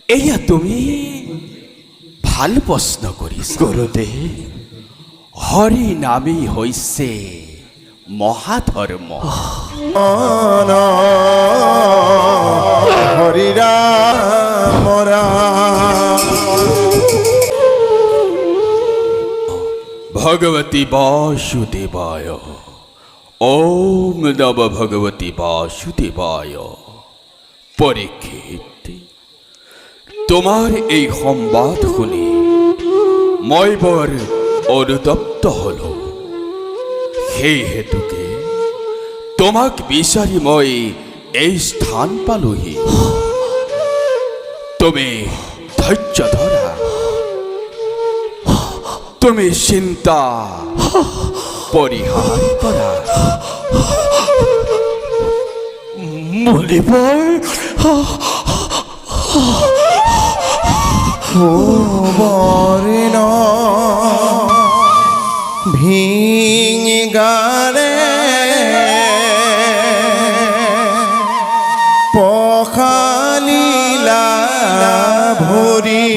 এয়া তুমি ভাল প্রশ্ন করিস গুরুদেব। হরি নামেই হইছে মহাধর্ম। হরি রাম রাম। ভগবতী বাসুদেবায়। ওম নম ভগবতী বাসুদেবায়। পরীক্ষিত, তোমার এই সংবাদ শুনি মই বৰ অনুতপ্ত হল। সেই হেতুকে তোমাক বিচাৰি মই এই স্থান পালোহি। তুমি ধৈৰ্য ধৰা, তুমি চিন্তা পৰিহাৰ কৰা। মুনিবৰ বর্ণ ভিঙারে পখালিলা ভরি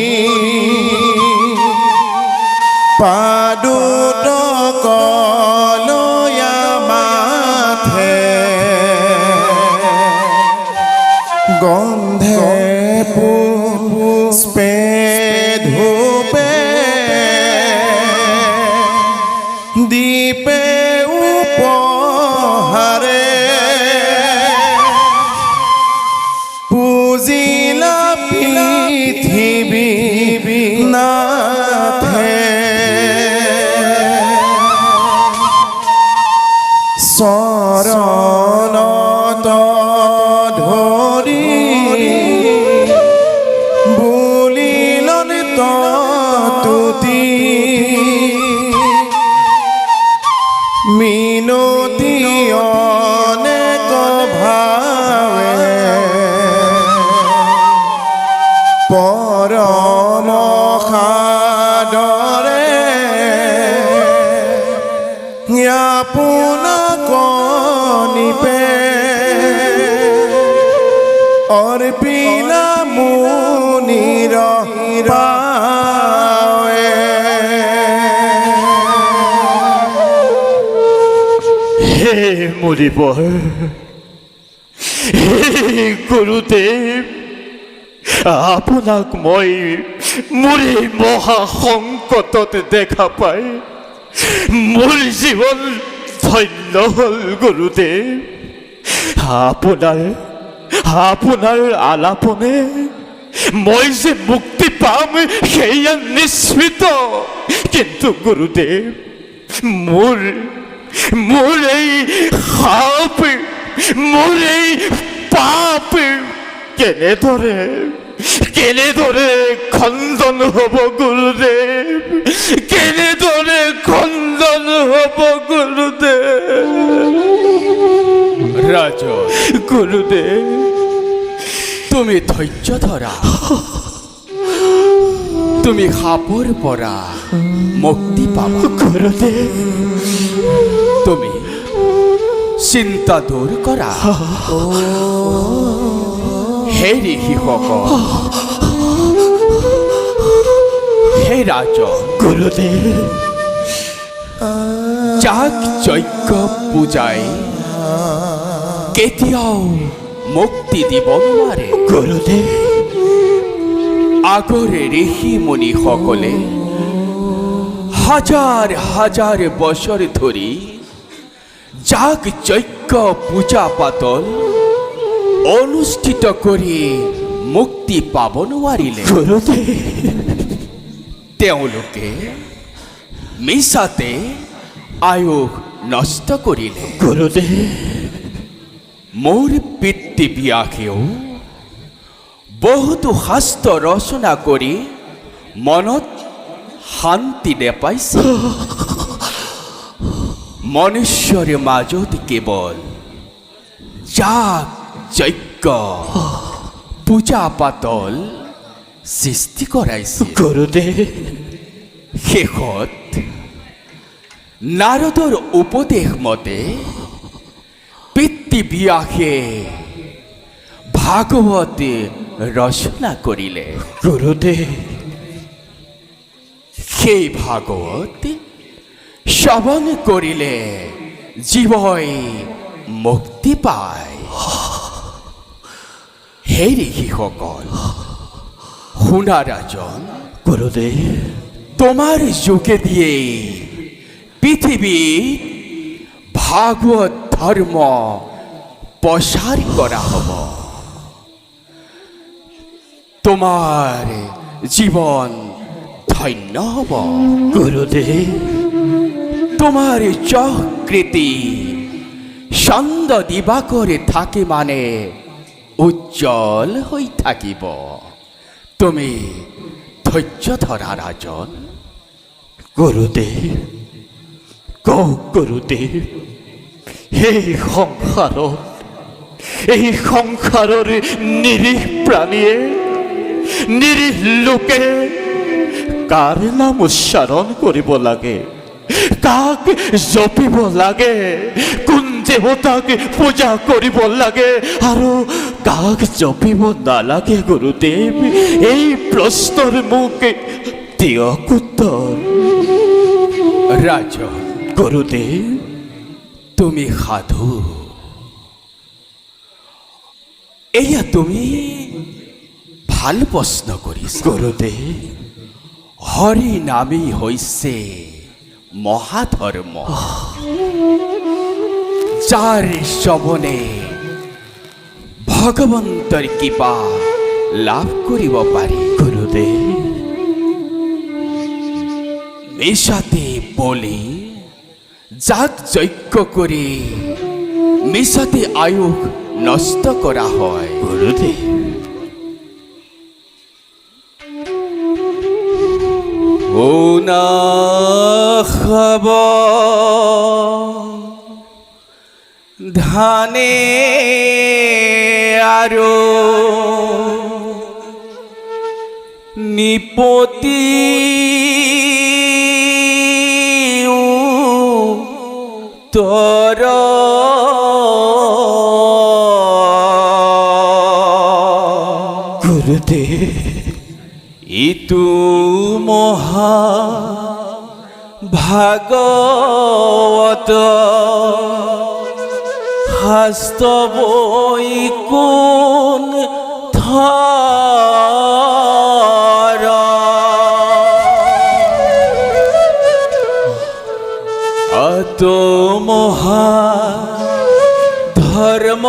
পাদুত কলয়া মাথে গন্ধে পুষ্পে ধূপে দীপে উপহারে পূজিলা পৃথিবী নাথে শরণত ধরি বলিলন তুতি মিনতি অনেক ভাবে পরম সাদরে আপোনাক নিপে অর্পিলা মুনির পাৱে। হে মুনিবৰ, হে গুৰুদেৱ, আপোনাক মই মোৰ এই মহা সংকটত দেখা পাই মোৰ জীৱন ধন্য হ'ল গুৰুদেৱ। আপোনাৰ আলাপনে মই যে মুক্তি পাম সেয়া নিশ্চিত। কিন্তু গুৰুদেৱ, মোৰ এই সাপ, মোৰ এই পাপ কেনেদৰে খণ্ডন হ'ব গুৰুদেৱ? কেনেদৰে খণ্ডন হ'ব গুৰুদেৱ? ৰাজন, গুৰুদেৱ, তুমি ধৈৰ্য ধৰা। তুমি সাপৰ পৰা মুক্তি পাবা। গুৰুদেৱ, তুমি চিন্তা দূৰ কৰা। হে ঋষিসকল, হে ৰাজন, গুৰুদেৱ, যাক যজ্ঞ পূজাই কেতিয়াও মুক্তি দিব নোৱাৰে। গুৰুদেৱ, আগৰে ঋষি মুনিসকলে হাজাৰ হাজাৰ বছৰ ধৰি যাক যজ্ঞ পূজা পাতল অনুষ্ঠিত কৰি মুক্তি পাব নোৱাৰিলে। গুৰুদেৱ, তেওঁলোকে মিছাতে আয়ুস নষ্ট কৰিলে। গুৰুদেৱ, মোৰ পিতৃ ব্যাসেও বহুতো শাস্ত্ৰ ৰচনা কৰি মনত শান্তি নেপাইছে। মনুষ্যৰ মাজত কেৱল যাগ যজ্ঞ পূজা পাতল সৃষ্টি কৰাইছে। গুৰুদেৱ, শেষত নাৰদৰ উপদেশ মতে পিতৃ ব্যাসে ভাগৱত ৰচনা কৰিলে। গুৰুদেৱ সেই ভাগৱত শ্ৰৱণ কৰিলে জীৱই মুক্তি পায়। হে ঋষিসকল, শুনা ৰাজন, গুৰুদেৱ তোমাৰ যোগেদিয়ে পৃথিৱীত ভাগৱত ধৰ্ম প্ৰচাৰ কৰা হ'ব। তোমাৰ জীৱন ধন্য হ'ব। গুৰুদেৱ তোমাৰ যকৃতি চন্দ দিবাকৰে থাকে মানে উজ্জ্বল হৈ থাকিব। তুমি ধৈৰ্য ধৰা ৰাজন। গুৰুদেৱ কওক গুৰুদেৱ, এই সংসাৰৰ নিৰীহ প্ৰাণীয়ে, নিৰীহ লোকে কাৰ নাম উচ্চাৰণ কৰিব লাগে, কাক জপিব লাগে, কোন দেৱতাক পূজা কৰিব লাগে আৰু কাক জপিব নালাগে? গুৰুদেৱ, এই প্ৰশ্নৰ মোক দিয়ক উত্তৰ। ৰাজন, গুৰুদেৱ তুমি সাধু। এয়া তুমি ভাল প্ৰশ্ন কৰিছা। গুৰুদেৱ হৰি নামেই হৈছে মহাধৰ্ম। যাৰ শ্ৰৱণে ভগৱন্তৰ কৃপা লাভ কৰিব পাৰি। গুৰুদেৱ মিছাতে বলি যাগ যজ্ঞ কৰি মিছাতে আয়ুস নষ্ট কৰা হয়। গুৰুদেৱ ও না খাব ধানে আৰু নিপতি তৰ গুৰুদেৱ ইটো মহা ভাগৱত শাস্ত্ৰবৈ কোন থৰ অত মহা ধৰ্ম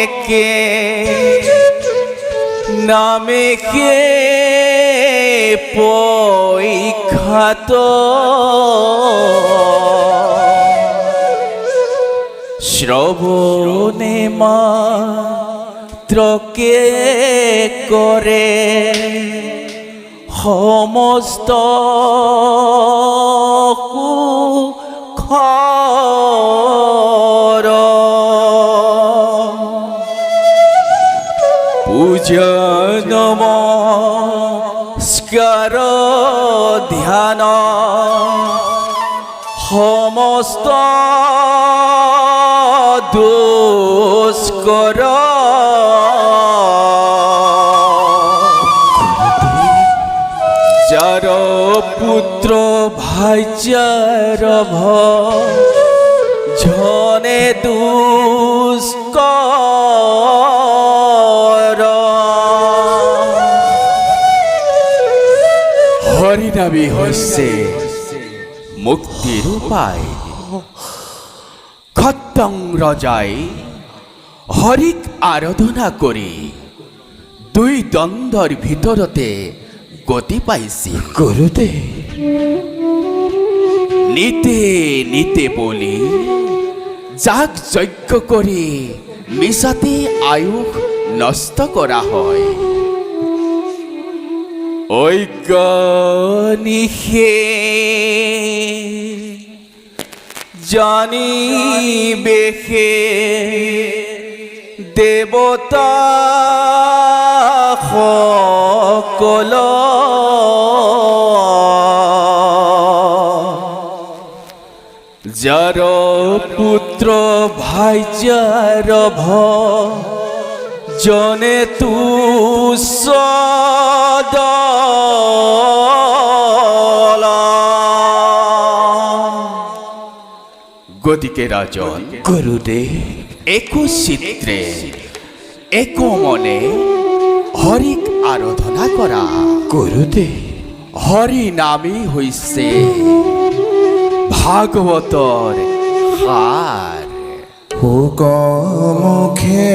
একে নামে কে পৈখ্যাত শ্রবণে মাত্রকে করে সমস্ত খৰ পূজা নমস্কাৰ ধ্যান সমস্ত দুষ্কৰ যাৰ পুত্ৰ ভাইচাৰ ভজনে দুষ্কৰ হৰিনামী হৈছে মুক্তিৰ উপায়। খত্তং ৰজাই হৰিক আৰাধনা কৰি দুই দ্বন্দ্বৰ ভিতৰতে গতি পাইছিল। গুৰুদেৱ নিতে নিতে বলি যাগ যজ্ঞ কৰি মিছাতে আয়ুস নষ্ট কৰা হয়। অজ্ঞানীষে জানিবেশে দেৱতা সকল যাৰ পুত্ৰ ভাইচাৰ জনে তু সদলা। গতিকে রাজন গুরুদেব একো চিত্রে একো মনে হরিক আরাধনা কৰা। গুরুদেব হৰি নামেই হৈছে ভাগৱতৰ সাৰ। মুখে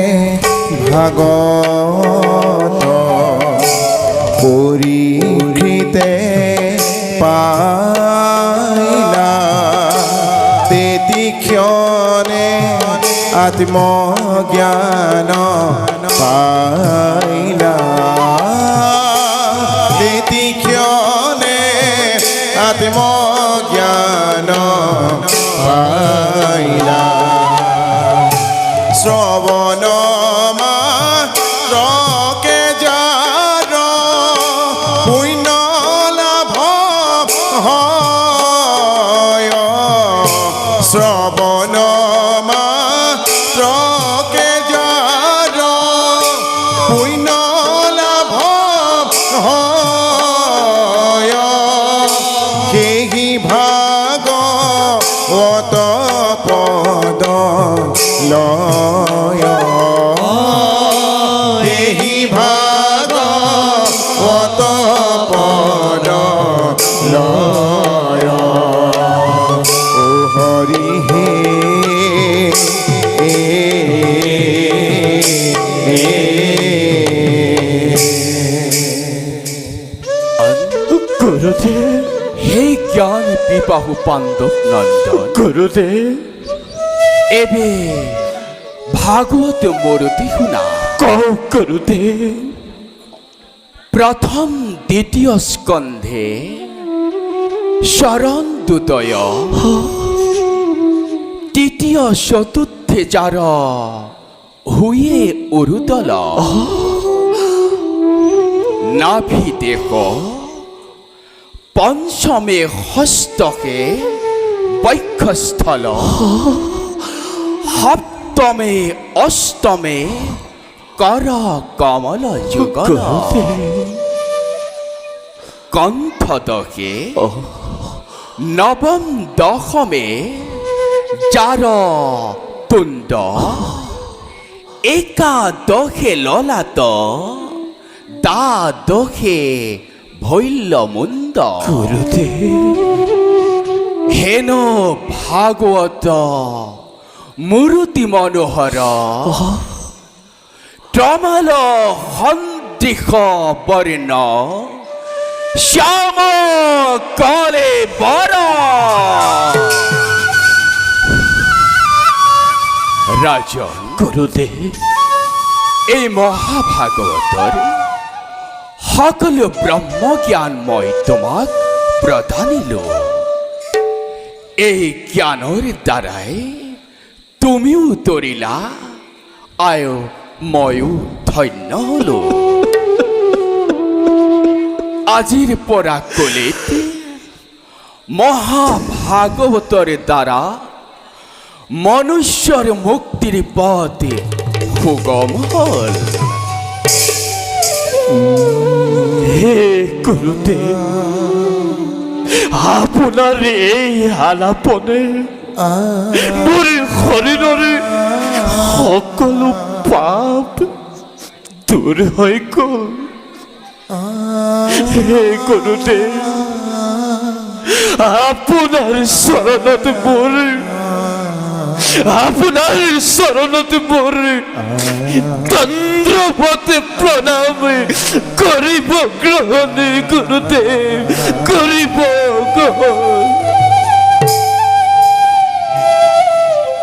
ভাগত পৰীক্ষিতে পাইলা, তেতি ক্ষণে আত্মজ্ঞান পাইলা, তেতি ক্ষণে আত্মজ্ঞান পাইলা। শ্রবণ মাত্রকে যার পুণ্য লাভ হয়, শ্রবণ মাত্রকে যার পুণ্য লাভ হয়, সেই ভাগবত পদ লয়, দেহি ভাগবত পদ লয়। ও হরি হে গুরুদেব হে জ্ঞান বিবাহু পাণ্ডৱ নন্দন, গুরুদেব এবে ভাগৱত মূৰ্তি শুনা। কও গুরুদেব। প্ৰথম দ্বিতীয় স্কন্ধে শৰণ দুতয়, তৃতীয় চতুৰ্থে যাৰ হুয়ে উৰুতল, নাভি দেশ পঞ্চমে হস্তকে বক্ষস্থল, সপ্তমে অষ্টমে कर कमल जुगल, कण्ठ दहे नवम दशमे जार तुंड, एकादशे ललाट द्वादशे भैल्यमुंड। हेन भागवत मूर्ति मनोहर, টমাল সন্দিশ বৰ্ণ শ্যাম কলে বৰ। ৰাজন গুরুদেব এই মহাভাগৱতৰ সকলো ব্ৰহ্মজ্ঞান মই তোমাক প্ৰদানিলো। এই জ্ঞানৰ দ্বাৰাই তুমিও তৰিলা, আয়ো ময়ো ধন্য হলো। আজিৰ পৰা কলিত মহাভাগৱতৰ দ্বাৰা মনুষ্যৰ মুক্তিৰ পথ সুগম হল। হে গুরুদেব, আপনার এই আলাপনে মোৰ শৰীৰৰে সকলো পাপ দূৰ হৈ গ'ল। হে গুৰুদেৱ, আপোনাৰ চৰণত মোৰ দণ্ডৱত প্ৰণাম কৰিব গ্ৰহণ। গুৰুদেৱ কৰিব গ্ৰহণ।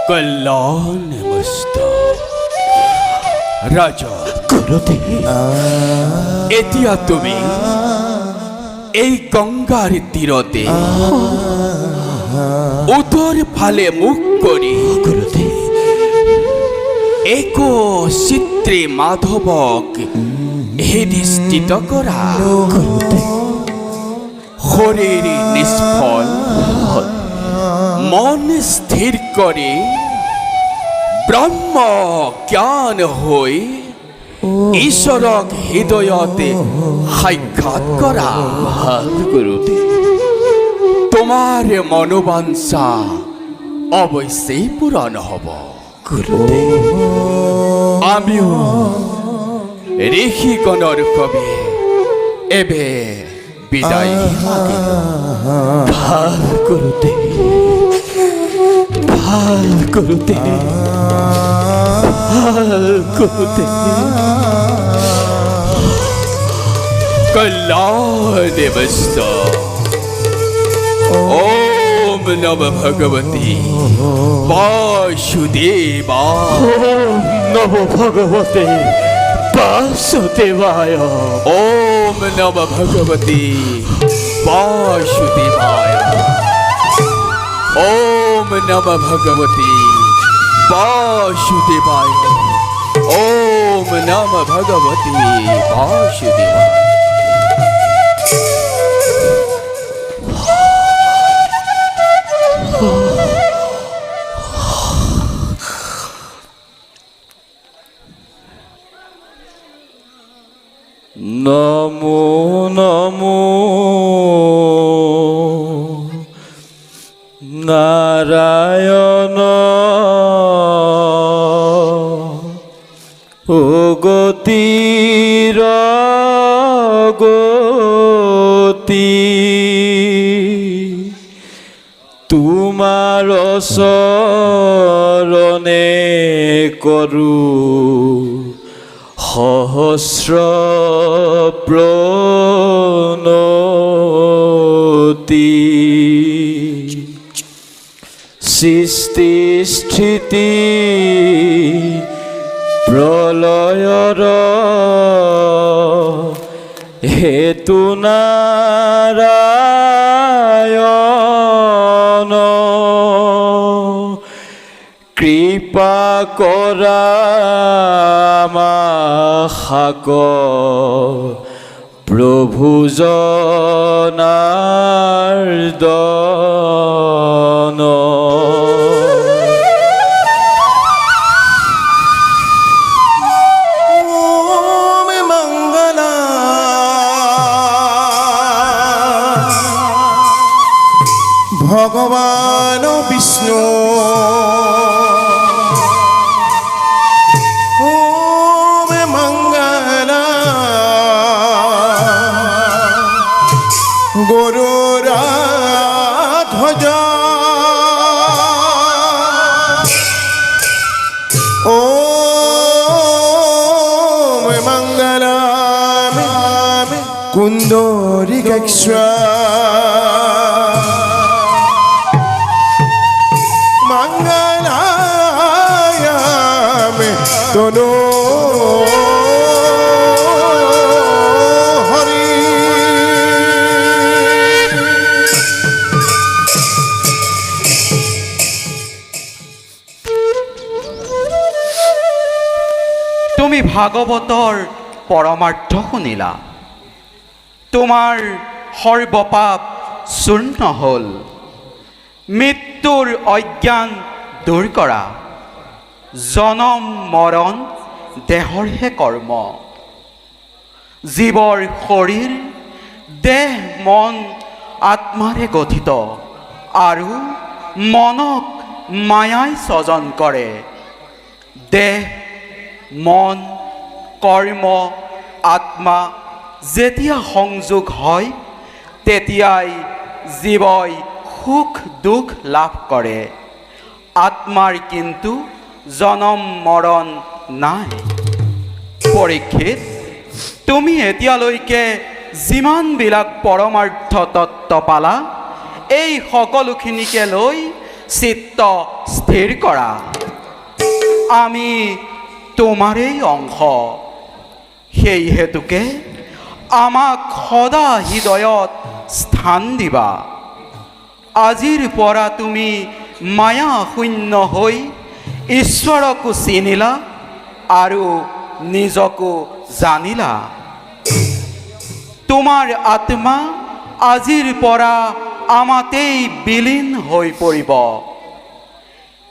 কল্যাণ মস্ত ৰাজা। গুৰুদেৱ এতিয়া তুমি এই গংগাৰ তীৰতে উত্তৰ ফালে মুখ কৰি গুৰুদেৱ এক চিত্ৰে মাধৱক হৃদিস্থিত কৰা। শৰীৰ নিষ্ফল, মন স্থিৰ কৰি ব্ৰহ্ম জ্ঞান হৈ ঈশ্বৰক হৃদয়তে সাক্ষাৎ কৰা। ভাল গুৰুদেৱ। তোমাৰ মনোবাঞ্ছা অৱশ্যেই পূৰণ হ'ব। গুৰুদেৱ। আমিও ঋষিগণৰ সবে এবে বিদায় মাগিলো। ভাল গুৰুদেৱ। ভাল গুৰুদেৱ। ভাল গুৰুদেৱ। কল্যাণমস্ত। ওম নম ভগবতী বাসুদেবায়। ওম নমো ভগবতে বাসুদেবায়। ওম নম ভগবতী বাসুদেবায়। ওম নম ভগবতী বাসুদেবায়। ওম নম ভগবতী বাসুদেবায়। নমো নমো নারায়ণ। ও গতির গতি তোমার চরণে করু সহস্র প্রণতি। সৃষ্টি স্থিতি প্রলয়ৰ হেতু নারায়ণ। কৃপা কৰা মাসাক প্রভু জনার্দন। ওম মঙ্গলা ভগবান বিষ্ণু। ওম মঙ্গলা গরুরাধ্বজ। ওম মঙ্গলা কুন্দরিকাক্ষ। মঙ্গলায়ামে তনো হরি। তুমি ভাগৱতৰ পৰমাৰ্থ শুনিলা। তোমাৰ সৰ্বপাপ চূৰ্ণ হ'ল। মৃত্যুৰ অজ্ঞান দূৰ কৰা। জনম মৰণ দেহৰহে কৰ্ম। জীৱৰ শৰীৰ দেহ মন আত্মাৰে গঠিত আৰু মনক মায়াই স্বজন কৰে। দেহ মন কৰ্ম আত্মা যেতিয়া সংযোগ হয় তেতিয়াই জীৱই সুখ দুখ লাভ কৰে। আত্মাৰ কিন্তু জনম মৰণ নাই। পৰীক্ষিত, তুমি এতিয়ালৈকে যিমানবিলাক পৰমাৰ্থ তত্ত্ব পালা এই সকলোখিনিকে লৈ চিত্ত স্থিৰ কৰা। আমি তোমাৰেই অংশ। সেই হেতুকে আমাক সদা হৃদয়ত স্থান দিবা। আজিৰ পৰা তুমি মায়া শূন্য হৈ ঈশ্বৰকো চিনিলা আৰু নিজকো জানিলা। তোমাৰ আত্মা আজিৰ পৰা আমাতেই বিলীন হৈ পৰিব।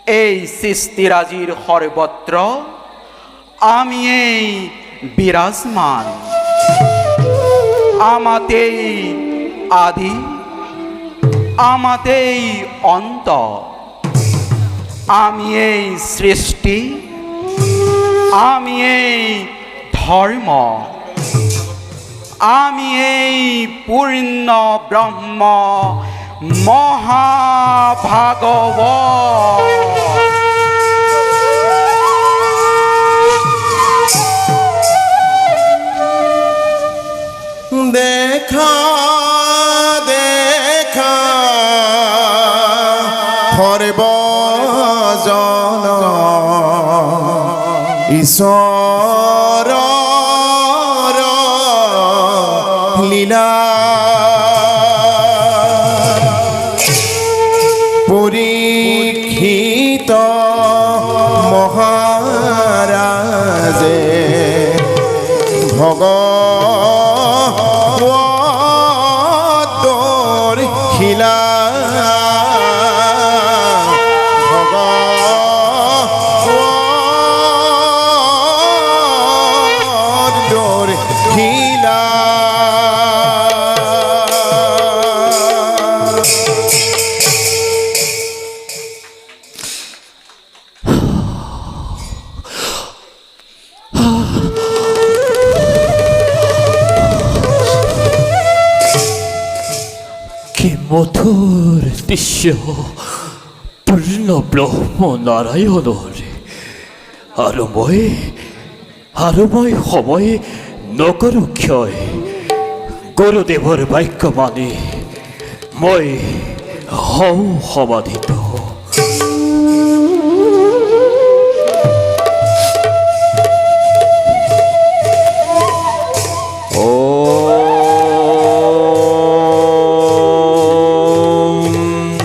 এই সৃষ্টিৰাজিৰ সৰ্বত্ৰ আমিয়েই বিরাজমান। আমাতেই আদি, আমাতেই অন্ত, আমি এই সৃষ্টি, আমি এই ধর্ম, আমি এই পূর্ণ ব্রহ্ম মহাভাগবত। দেখা দেখা সর্বজন ঈশ্বর লীলা পরীক্ষিত মহারাজে ভগবতৰ শিলা ভগবতৰ শিলা কি মধুর দৃশ্য, পূর্ণ ব্রহ্ম নারায়ণৰ আরময় সময়ে নকৰো ক্ষয়। গুৰুদেৱৰ বাক্য মানি মই হওঁ সমাধিত।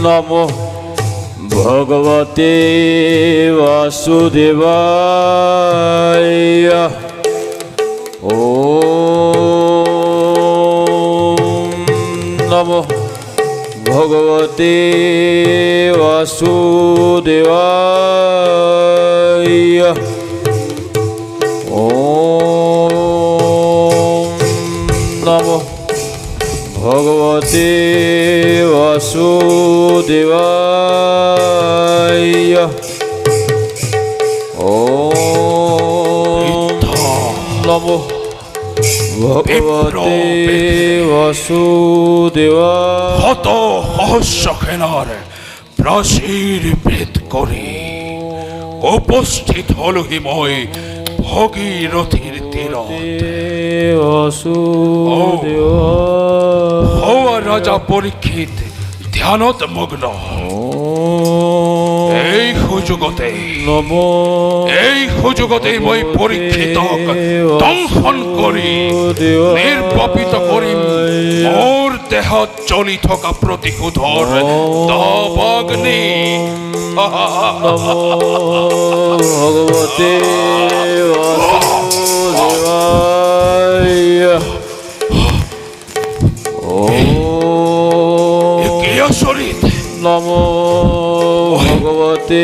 নমো ভগবতে বাসুদেবায়। ওম নমো ভগবতে বাসুদেবায়। ওম নমো ভগবতে বাসুদেবায়। ওম নমো ভগবতে বাসুদেবায়। শত সহস্র সেনার প্ৰাচীৰ ভেদ কৰি উপস্থিত হলোহি মই ভগীৰথীৰ তীৰত। হোৱা ৰজা পৰীক্ষিত ধ্যানত মগ্ন। এই সুযোগতে মই পৰীক্ষিতক দংশন কৰি নিৰ্বাপিত কৰিম মোৰ দেহত জ্বলি থকা প্ৰতিশোধৰ দাবাগ্নি। ভগবতে বাসুদেবায়। কি আচৰিত! নমো ভগবতে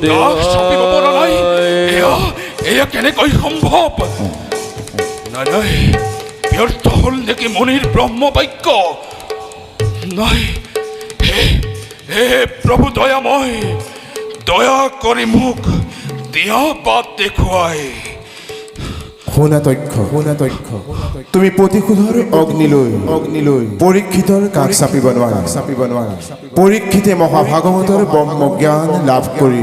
বাসুদেবায়। এয়া কেনেকৈ সম্ভৱ? নাই, ব্যৰ্থ হল নেকি মনিৰ ব্ৰহ্ম বাক্য? নাই, হে প্ৰভু দয়াময়, দয়া কৰি মোক দিয়া বাট দেখুৱাই। শুনা তথ্য তুমি প্ৰতিশোধৰ অগ্নিলৈ পৰীক্ষিতৰ কাষ চাপিব নোৱাৰা। পৰীক্ষিতে মহাভাগৱতৰ ব্ৰহ্ম জ্ঞান লাভ কৰি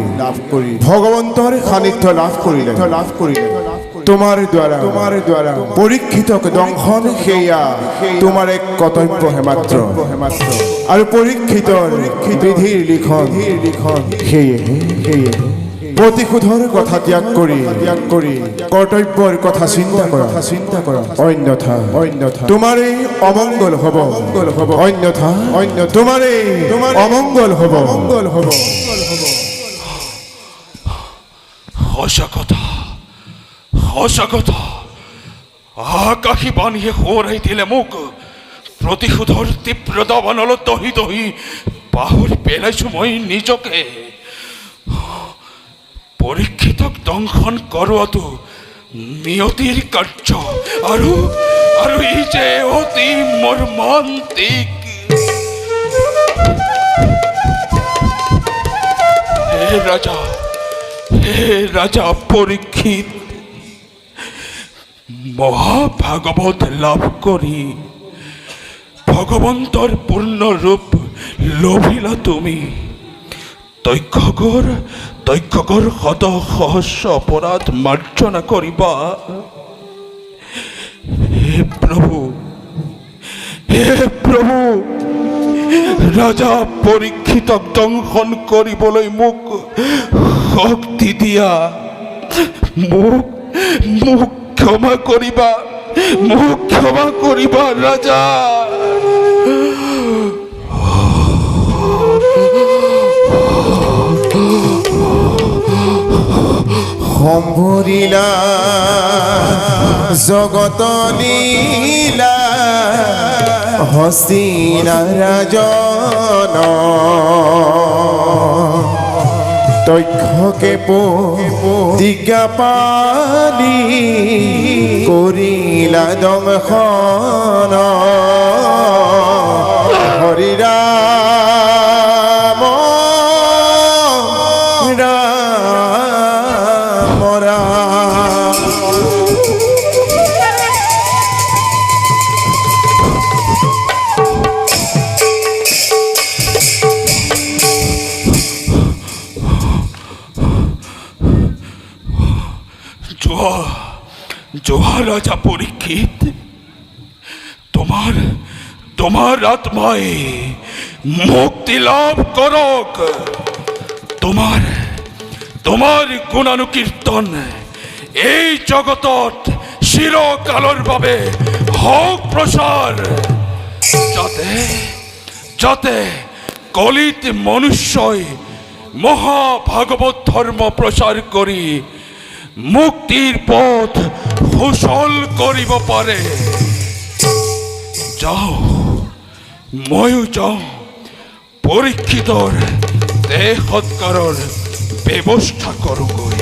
ভগৱন্তৰ সান্নিধ্য লাভ কৰিলে। তোমাৰ দ্বাৰা পৰীক্ষিতক দংশন সেয়া তোমাৰ এক কৰ্তব্যহে মাত্ৰ। আৰু পৰীক্ষিতৰ বিধিৰ লিখন সেয়েহে প্ৰতিশোধৰ কথা ত্যাগ কৰি কৰ্তব্যৰ কথা চিন্তা কৰা। অন্যথা তোমাৰ এই অমংগল হ'ব। অন্যথা তোমাৰ এই অমংগল হ'ব। সঁচা কথা আকাশী বাণীয়ে সোঁৱৰাই দিলে মোক। প্ৰতিশোধৰ তীব্ৰ দাবানলত দহি পাহৰি পেলাইছো মই নিজকে। পৰীক্ষিতক দংশন কৰোৱাটো নিয়তির কার্য আৰু আৰু ই যে অতি মৰ্মান্তিক। হে ৰাজা পৰীক্ষিত, মহাভাগৱত লাভ কৰি ভগৱন্তৰ পূৰ্ণ ৰূপ লভিলা তুমি। দক্ষগৰ শত সহস্ৰ অপৰাধ মাৰ্জনা কৰিবা। হে প্ৰভু, ৰাজা পৰীক্ষিতক দংশন কৰিবলৈ মোক শক্তি দিয়া। মোক ক্ষমা কৰিবা ৰাজা। সম্ভৰিলা জগত লীলা হস্তিনা ৰাজন তক্ষকে প্ৰতিজ্ঞা পালি কৰিলা দংশন। হৰি ৰাম ৰাম ৰাম। জোহা রাজা পরীক্ষিত, তোমার আত্মায় মুক্তি লাভ করক। তোমার গুণানুকীর্তন এই জগতত চিরকালৰ বাবে হওক প্ৰচাৰ, যাতে কলিত মনুষ্যই মহাভাগৱত ধৰ্ম প্ৰচাৰ কৰি মুক্তিৰ পথ সুচল কৰিব পাৰে। যাওঁ, ময়ো যাওঁ, পৰীক্ষিতৰ দেহ সৎকাৰৰ ব্যৱস্থা কৰোঁগৈ।